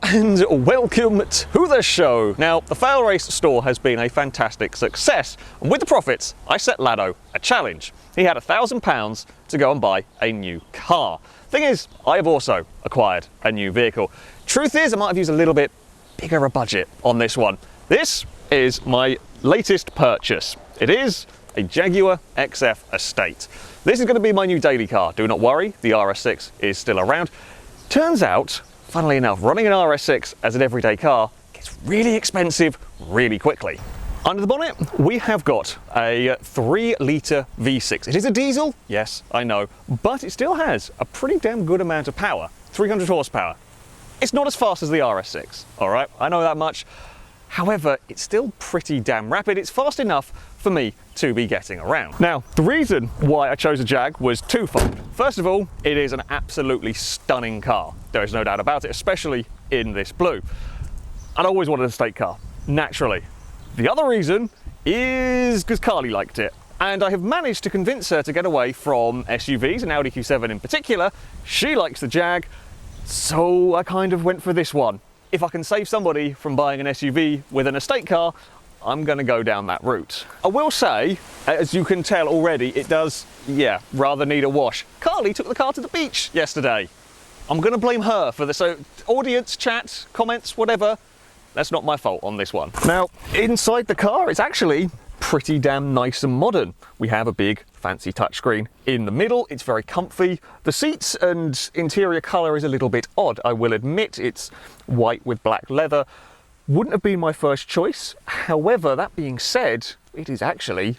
and welcome to the show. Now, the FailRace store has been a fantastic success, and with the profits, I set Laddo a challenge. He had £1,000 to go and buy a new car. Thing is, I have also acquired a new vehicle. Truth is, I might have used a little bit bigger a budget on this one. This is my latest purchase. It is a Jaguar XF Estate. This is going to be my new daily car. Do not worry, the RS6 is still around. Turns out, funnily enough, running an RS6 as an everyday car gets really expensive really quickly. Under the bonnet, we have got a 3-litre V6. It is a diesel, yes, I know, but it still has a pretty damn good amount of power, 300 horsepower. It's not as fast as the RS6, all right, I know that much. However, it's still pretty damn rapid. It's fast enough for me to be getting around. Now, the reason why I chose a Jag was twofold. First of all, it is an absolutely stunning car. There is no doubt about it, especially in this blue. I'd always wanted a estate car, naturally. The other reason is because Carly liked it. And I have managed to convince her to get away from SUVs, and Audi Q7 in particular. She likes the Jag, so I kind of went for this one. If I can save somebody from buying an SUV with an estate car, I'm going to go down that route. I will say, as you can tell already, it does, rather need a wash. Carly took the car to the beach yesterday. I'm going to blame her for this. So audience, chat, comments, whatever, that's not my fault on this one. Now, inside the car, it's actually pretty damn nice and modern. We have a big fancy touchscreen in the middle. It's very comfy. The seats and interior colour is a little bit odd, I will admit. It's white with black leather. Wouldn't have been my first choice. However, that being said, it is actually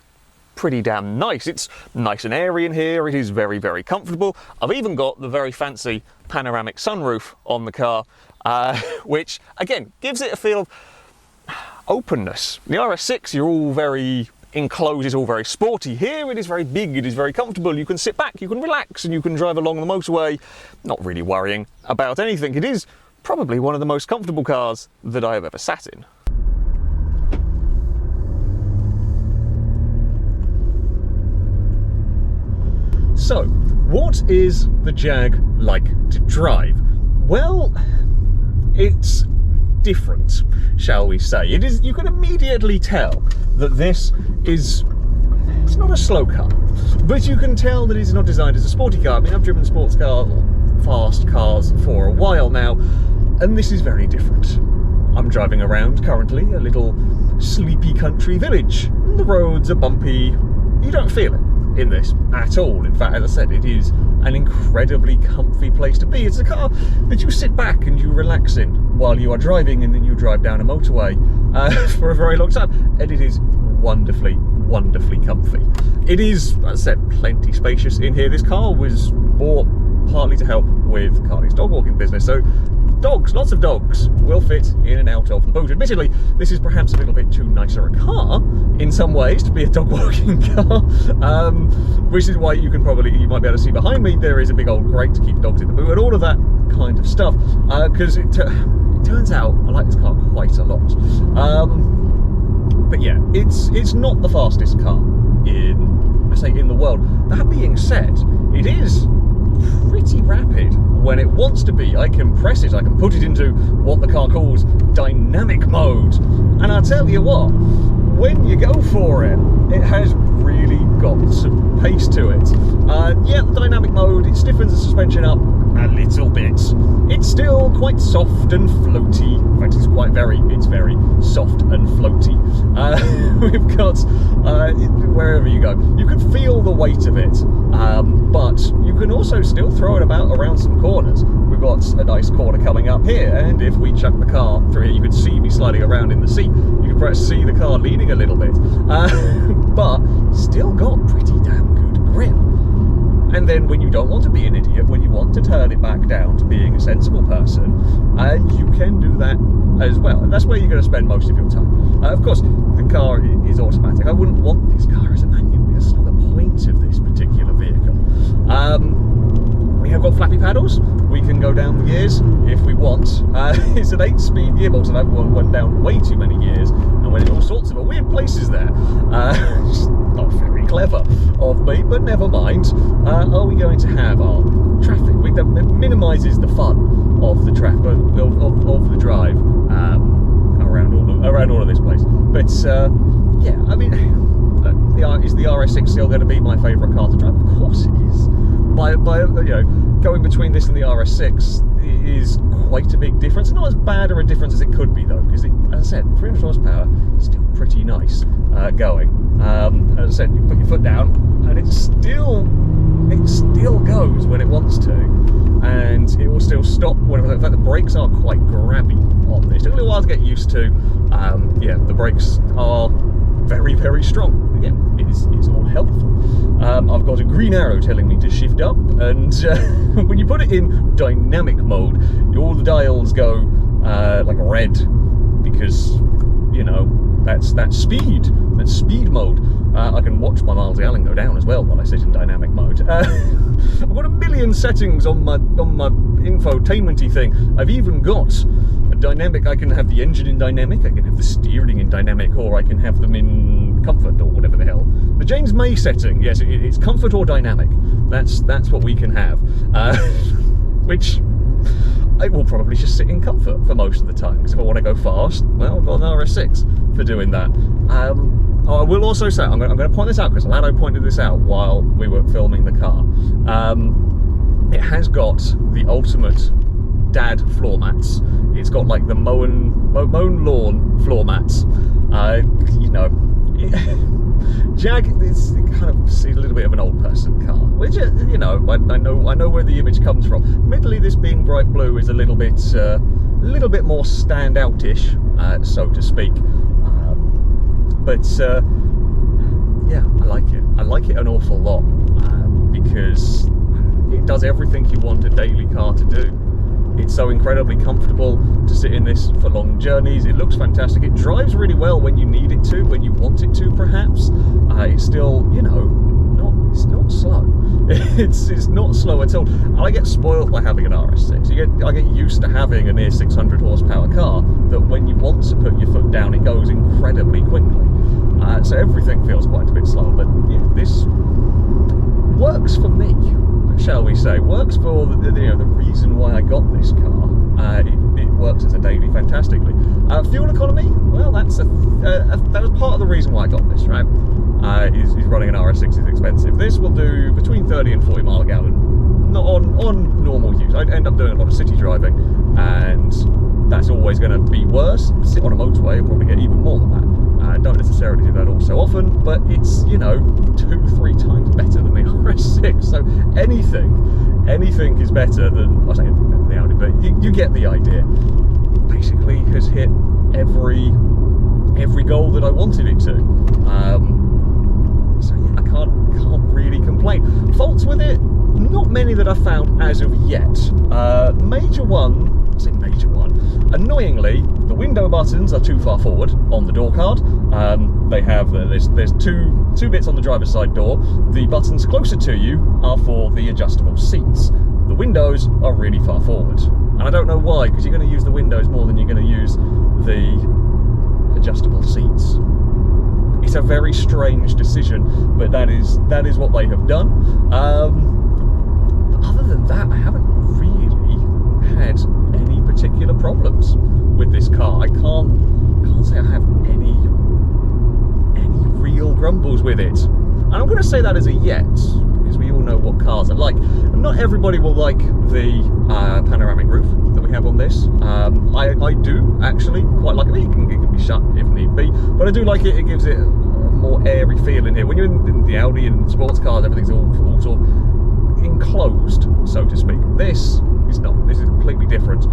pretty damn nice. It's nice and airy in here. It is very, very comfortable. I've even got the very fancy panoramic sunroof on the car, which again gives it a feel of openness. The RS6, you're all very enclosed, it's all very sporty. Here it is very big, it is very comfortable. You can sit back, you can relax, and you can drive along the motorway, not really worrying about anything. It is probably one of the most comfortable cars that I have ever sat in. So, what is the Jag like to drive? Well, it's different, shall we say. It is, you can immediately tell that this is, it's not a slow car, but you can tell that it's not designed as a sporty car. I mean, I've driven sports cars, fast cars for a while now, and this is very different. I'm driving around currently a little sleepy country village. The roads are bumpy. You don't feel it in this at all. In fact, as I said, it is an incredibly comfy place to be. It's a car that you sit back and you relax in while you are driving, and then you drive down a motorway for a very long time, and it is wonderfully, wonderfully comfy. It is, as I said, plenty spacious in here. This car was bought partly to help with Carly's dog walking business, so dogs, lots of dogs, will fit in and out of the boot. Admittedly, this is perhaps a little bit too nicer a car in some ways to be a dog walking car, which is why you might be able to see behind me there is a big old crate to keep dogs in the boot and all of that kind of stuff, because it turns out I like this car quite a lot. But yeah, it's not the fastest car in the world. That being said, it is pretty rapid when it wants to be. I can press it, I can put it into what the car calls dynamic mode, and I'll tell you what, when you go for it, it has really got some pace to it. Yeah, the dynamic mode, it stiffens the suspension up a little bit. It's still quite soft and floaty. In fact, it's very soft and floaty. We've got, wherever you go, you can feel the weight of it, but you can also still throw it about around some corners. We've got a nice corner coming up here, and if we chuck the car through here, you can see me sliding around in the seat. You can perhaps see the car leaning a little bit, but still got pretty damn good grip. And then when you don't want to be an idiot, when you want to turn it back down to being a sensible person, you can do that as well. And that's where you're going to spend most of your time. Of course, the car is automatic. I wouldn't want this car as a manual. That's not the point of this particular vehicle. We have got flappy paddles. We can go down the gears if we want. It's an 8-speed gearbox, and I've went down way too many gears and went in all sorts of weird places there. Just not very clever of me, but never mind. Are we going to have our traffic? It minimises the fun of the traffic of the drive around all of this place. But yeah, I mean, is the RS6 still going to be my favourite car to drive? Of course it is. By going between this and the RS6 is quite a big difference. Not as bad a difference as it could be though, because as I said, 300 horsepower is still pretty nice going. As I said, you put your foot down and it still goes when it wants to, and it will still stop whenever. In fact, the brakes are quite grabby on this. It took a little while to get used to. Yeah, the brakes are very, very strong. Again, it's all helpful. I've got a green arrow telling me to shift up, and when you put it in dynamic mode, all the dials go like red, because that's speed. That's speed mode. I can watch my miles gallon go down as well while I sit in dynamic mode. I've got a million settings on my infotainmenty thing. I've even got a dynamic. I can have the engine in dynamic, I can have the steering in dynamic, or I can have them in comfort, or whatever the hell. The James May setting, yes, it's comfort or dynamic. That's what we can have. Which I will probably just sit in comfort for most of the time, because if I want to go fast, well, I've got an RS6 for doing that. I will also say, I'm going to point this out, because Laddo pointed this out while we were filming the car. It has got the ultimate dad floor mats. It's got like the mown lawn floor mats. Jag is kind of a little bit of an old person car, which I know where the image comes from. Admittedly, this being bright blue is a little bit more standout-ish, so to speak. But yeah, I like it. I like it an awful lot because it does everything you want a daily car to do. It's so incredibly comfortable to sit in this for long journeys. It looks fantastic. It drives really well when you need it to, when you want it to, perhaps. It's still, it's not slow. It's not slow at all. And I get spoiled by having an RS6. I get used to having a near 600 horsepower car that when you want to put your foot down, it goes incredibly quickly. So everything feels quite a bit slower. But yeah, this works for me, shall we say. Works for the reason why I got this car. It works as a daily fantastically. Fuel economy, well, that was part of the reason why I got this, right? Is running an RS6 is expensive. This will do between 30 and 40 mile a gallon, not on normal use. I'd end up doing a lot of city driving, and that's always going to be worse. Sit on a motorway, you'll probably get even more than that. Don't necessarily do that all so often, but it's 2-3 times better than the RS6. So anything is better than, I say the Audi, but you get the idea. Basically, has hit every goal that I wanted it to. So yeah, I can't really complain. Faults with it, not many that I've found as of yet. Major one. Annoyingly, the window buttons are too far forward on the door card. They have there's two bits on the driver's side door. The buttons closer to you are for the adjustable seats. The windows are really far forward, and I don't know why, because you're going to use the windows more than you're going to use the adjustable seats. It's a very strange decision, but that is what they have done. But other than that, I haven't really had any particular problems with this car. I can't say I have any real grumbles with it. And I'm going to say that as a yet, because we all know what cars are like. And not everybody will like the panoramic roof that we have on this. I do actually quite like it. It can be shut if need be, but I do like it. It gives it a more airy feel in here. When you're in the Audi and sports cars, everything's all sort of enclosed, so to speak. This is not. This is completely different.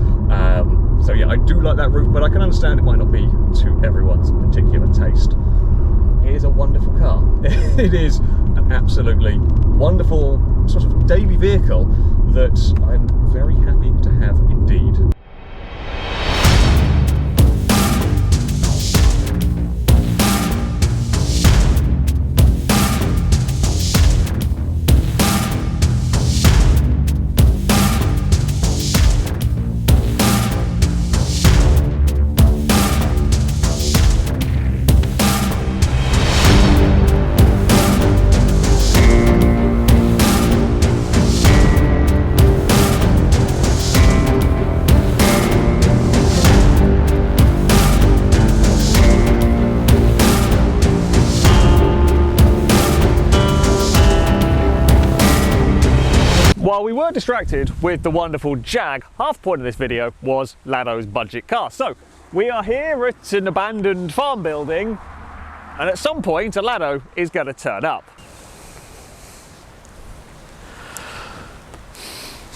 So yeah, I do like that roof, but I can understand it might not be to everyone's particular taste. It is a wonderful car. It is an absolutely wonderful sort of daily vehicle that I'm very happy to have indeed. while we were distracted with the wonderful Jag, half point of this video was Laddo's budget car. So we are here at an abandoned farm building, and at some point a Laddo is going to turn up.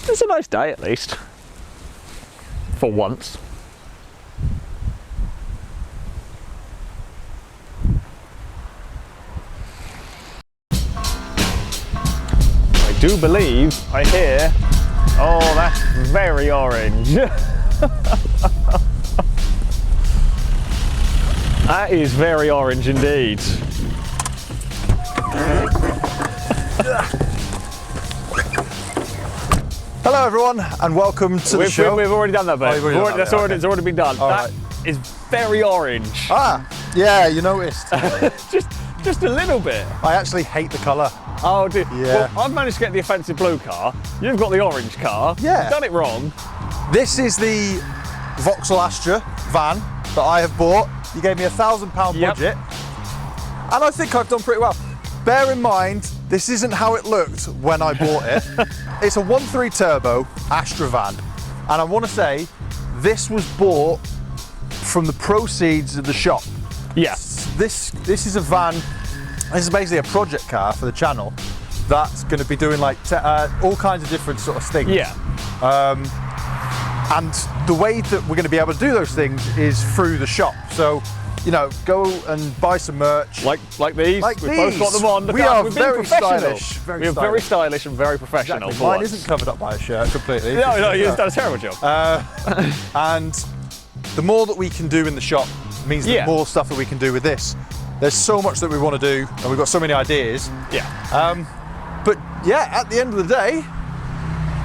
It's a nice day at least, for once. I do believe I hear, oh, that's very orange. That is very orange indeed. Hello everyone and welcome to the show. We've already done that, bit. It's already been done. That is very orange. Ah, yeah, you noticed. just a little bit. I actually hate the colour. Oh, dear. Yeah. Well, I've managed to get the offensive blue car. You've got the orange car. Yeah. You've done it wrong. This is the Vauxhall Astra van that I have bought. You gave me £1,000 budget, and I think I've done pretty well. Bear in mind, this isn't how it looked when I bought it. It's a 1.3 turbo Astra van, and I want to say this was bought from the proceeds of the shop. Yes. This is a van. This is basically a project car for the channel that's going to be doing like all kinds of different sort of things. Yeah. And the way that we're going to be able to do those things is through the shop. So, you know, go and buy some merch. Like these. Like We've these. both got them on. We are very stylish. We are very stylish and very professional. Exactly. Mine isn't covered up by a shirt completely. No, you've done a terrible job. And the more that we can do in the shop means the more stuff that we can do with this. There's so much that we want to do, and we've got so many ideas. Yeah. But yeah, at the end of the day,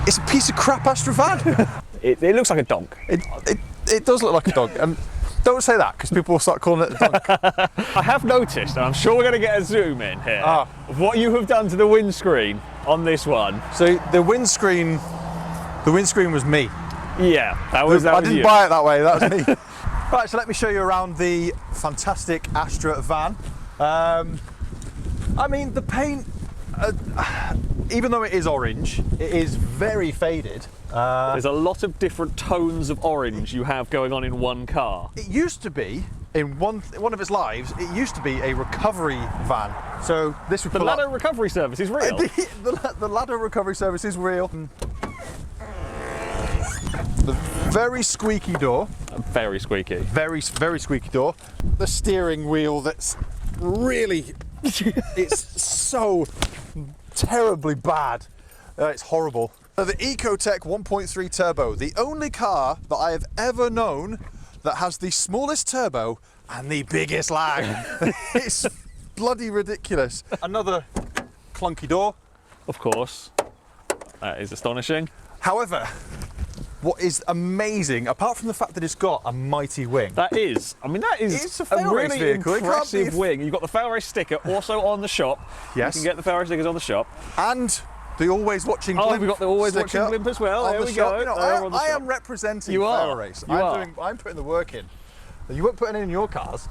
it's a piece of crap Astra van. It looks like a donk. It does look like a dog, and don't say that because people will start calling it a donk. I have noticed, and I'm sure we're going to get a zoom in here, of what you have done to the windscreen on this one. So the windscreen was me. Yeah, that was I didn't you. buy it that way. That was me. Right, so let me show you around the fantastic Astra van. I mean, the paint, even though it is orange, it is very faded. There's a lot of different tones of orange you have going on in one car. It used to be, in one of its lives, it used to be a recovery van. So this would The Laddo recovery service is real. the Laddo recovery service is real. The very squeaky door. Very squeaky. Very squeaky door. The steering wheel that's really, it's so terribly bad. It's horrible. The Ecotec 1.3 turbo, the only car that I have ever known that has the smallest turbo and the biggest lag. It's bloody ridiculous. Another clunky door. Of course. That is astonishing. However, what is amazing, apart from the fact that it's got a mighty wing. That is a FailRace really vehicle. impressive wing. You've got the FailRace sticker also on the shop. Yes. You can get the FailRace stickers on the shop. And the Always Watching Blimp. Oh, we've got the Always Watching Blimp as well. There we go. You know, I am representing FailRace. I'm putting the work in. You weren't putting it in your cars.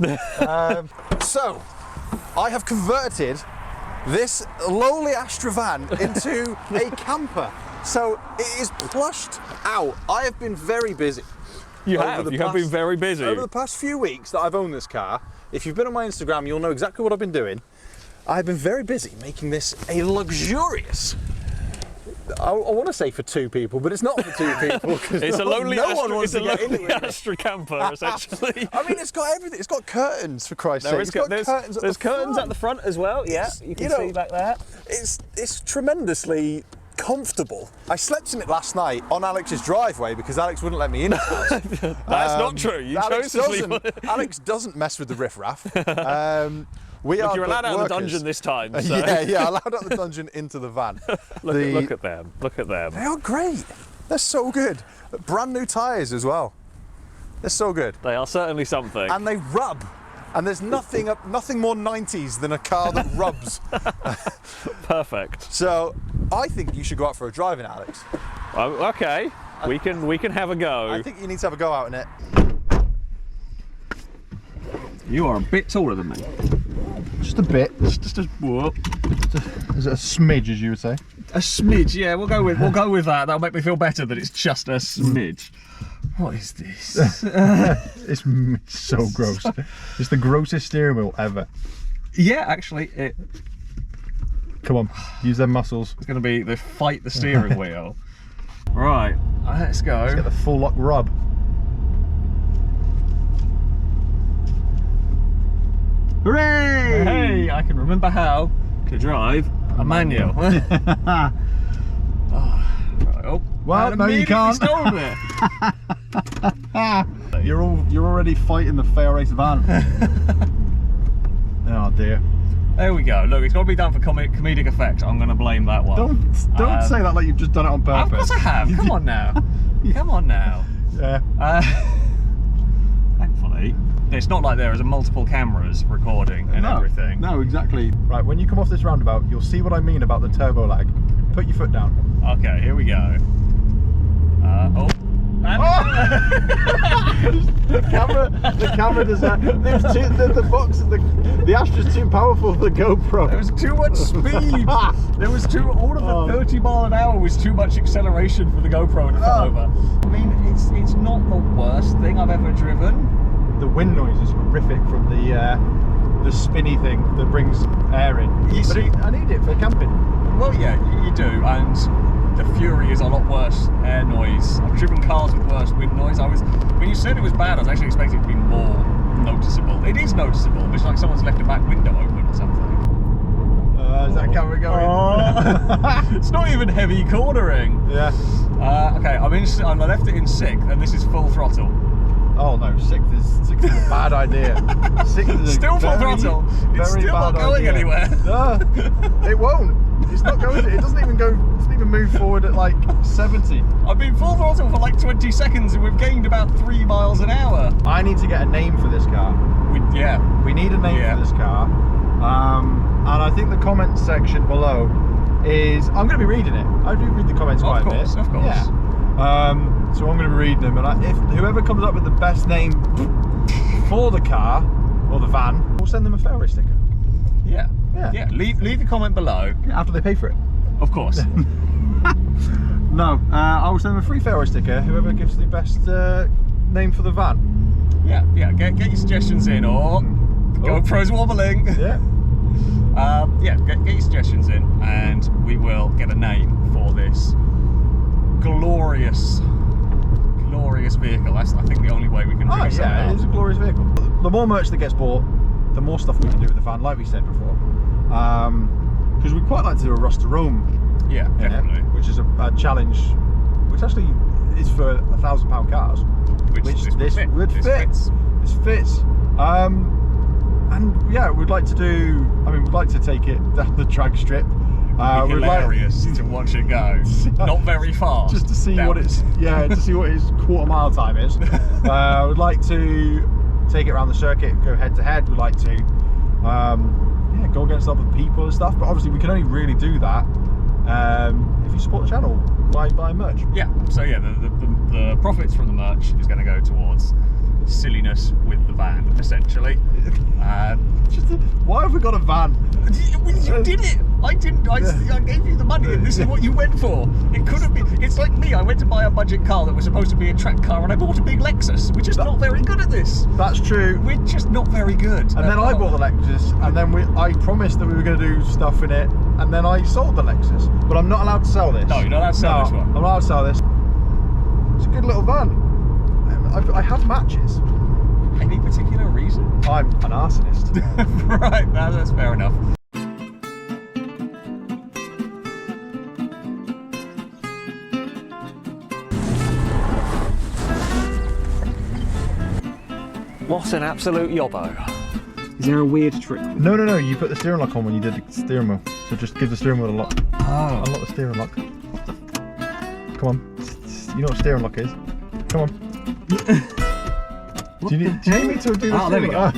So, I have converted this lowly Astra van into a camper. So it is plushed out. I have been very busy. You have been very busy. Over the past few weeks that I've owned this car, if you've been on my Instagram, you'll know exactly what I've been doing. I've been very busy making this a luxurious, I want to say for two people, but it's not for two people. It's a lonely Astra, Astra camper, essentially. I mean, it's got everything. It's got curtains, for Christ's sake. There's curtains at the front as well. Yeah, you can see back there. It's tremendously comfortable. I slept in it last night on Alex's driveway because Alex wouldn't let me in his house. That's not true. You chose to sleep on it. Alex doesn't mess with the riffraff. You're allowed out of the dungeon this time. So. Yeah, allowed out of the dungeon into the van. Look at them. Look at them. They are great. They're so good. Brand new tyres as well. They're so good. They are certainly something. And they rub. And there's nothing more 90s than a car that rubs. Perfect. So I think you should go out for a drive in, Alex. Okay, we can have a go. I think you need to have a go out in it. You are a bit taller than me. Just a bit. Just whoop. Is it a smidge, as you would say? A smidge, yeah. We'll go with that. That'll make me feel better that it's just a smidge. What is this? It's so gross. It's the grossest steering wheel ever. Yeah, actually, Come on, use them muscles. it's going to be the fight the steering wheel. Right, let's go. Let's get the full lock rub. Hooray! Hey, I can remember how to drive a manual. Oh, Well, and no, you immediately can't. stole it. You're already fighting the FailRace van. Oh dear. There we go. Look, it's got to be done for comedic effect. I'm going to blame that one. Don't say that like you've just done it on purpose. Of course I have. Come on now. Come on now. Yeah. Thankfully, it's not like there is multiple cameras recording and everything. No, exactly. Right, when you come off this roundabout, you'll see what I mean about the turbo lag. Put your foot down. Okay, here we go. The camera does that. The Astra's too powerful for the GoPro. There was too much speed. There was all of the 30 mile an hour was too much acceleration for the GoPro and fell over. I mean, it's not the worst thing I've ever driven. The wind noise is horrific from the spinny thing that brings air in. I need it for camping. Well, yeah, you do, and the Fury is a lot worse air noise. I've driven cars with worse wind noise. When you said it was bad, I was actually expecting it to be more noticeable. It is noticeable, but it's like someone's left a back window open or something. Is that camera going? It's not even heavy cornering. Yeah. Okay, I left it in 6th, and this is full throttle. Oh no, 6th is a bad idea. 6th is Still full throttle. It's still not going anywhere. No, it won't. It's not going. It doesn't even go. It doesn't even move forward at like 70. I've been full throttle for like 20 seconds, and we've gained about 3 miles an hour. I need to get a name for this car. We need a name for this car. And I think the comments section below is. I'm going to be reading it. I do read the comments quite a bit. Of course. Yeah. So I'm going to be reading them, and if whoever comes up with the best name for the car or the van, we'll send them a FailRace sticker. Yeah. Yeah. Leave a comment below. After they pay for it. Of course. No, I will send them a free FailRace sticker. Whoever gives the best name for the van. Yeah. Get your suggestions in, or the GoPro's wobbling. Yeah. Get your suggestions in, and we will get a name for this glorious vehicle. That's, I think, the only way we can really sum it up. It is a glorious vehicle. The more merch that gets bought, the more stuff we can do with the van, like we said before. Because we'd quite like to do a Rust to Rome. Yeah, definitely. Which is a challenge, which actually is for £1,000 cars. Which this would fit. This fits. And yeah, we'd like to do. We'd like to take it down the drag strip. Hilarious to watch it go. Not very fast. Just to see what its quarter mile time is. We'd like to take it around the circuit, go head to head. We'd like to go against other people and stuff. But obviously, we can only really do that if you support the channel by buying merch. Yeah. So yeah, the profits from the merch is going to go towards silliness with the van, essentially. Why have we got a van? You did it. I didn't. I gave you the money, and this is what you went for. It could have been. It's like me. I went to buy a budget car that was supposed to be a track car, and I bought a big Lexus. We're just not very good at this. That's true. We're just not very good. And then I bought the Lexus, and then I promised that we were going to do stuff in it, and then I sold the Lexus. But I'm not allowed to sell this. No, you're not allowed to sell this one. I'm not allowed to sell this. It's a good little van. I have matches. Any particular reason? I'm an arsonist. Right, that's fair enough. What an absolute yobbo. Is there a weird trick? No. You put the steering lock on when you did the steering wheel. So just give the steering wheel a lock. Oh. Unlock the steering lock. Come on. You know what steering lock is? Come on. Do you need me to do the steering lock?